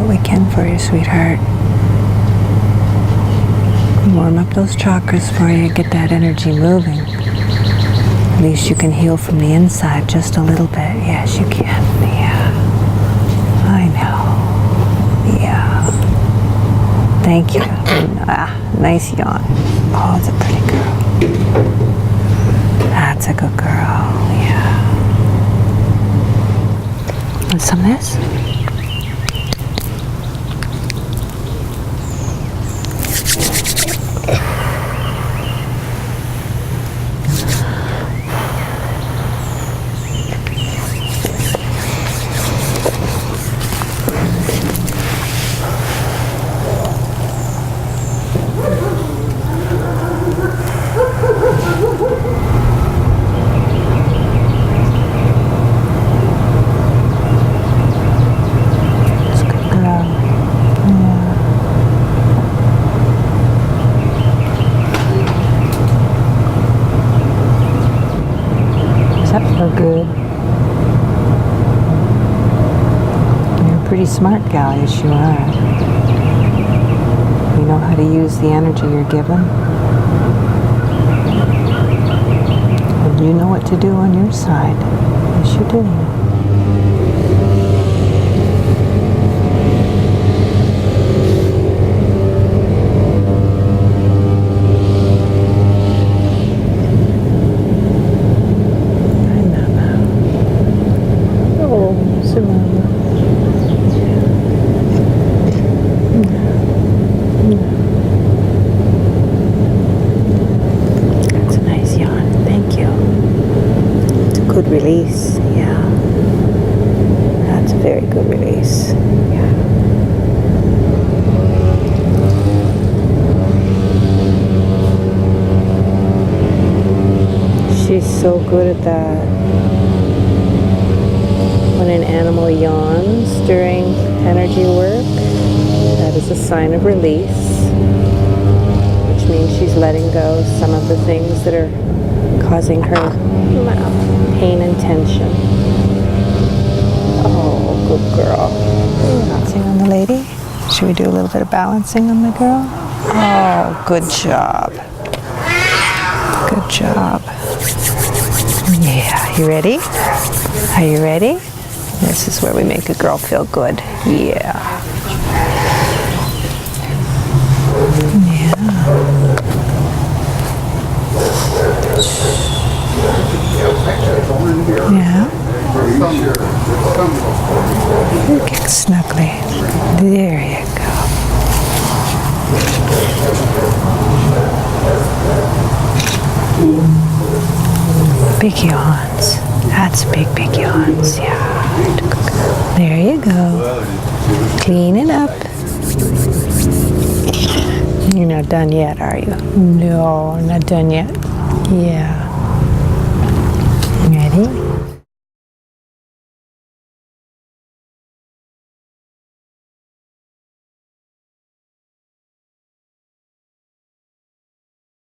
what we can for you, sweetheart. Warm up those chakras for you, get that energy moving. At least you can heal from the inside just a little bit. Yes, you can. Yeah. I know. Yeah. Thank you. Nice yawn. Oh, it's a pretty girl. That's a good girl. Yeah. Want some of this? Good. You're a pretty smart gal, yes you are. You know how to use the energy you're given. And you know what to do on your side. Yes you do. Release, yeah. That's a very good release. Yeah. She's so good at that. When an animal yawns during energy work, that is a sign of release, which means she's letting go some of the things that are causing her pain and tension. Oh, good girl. Balancing on the lady. Should we do a little bit of balancing on the girl? Oh, good job. Good job. Yeah, you ready? Are you ready? This is where we make a girl feel good. Yeah. Yeah. Yeah. Get snuggly. There you go. Big yawns. That's big yawns. Yeah. There you go. Clean it up. You're not done yet, are you? No, not done yet. Yeah.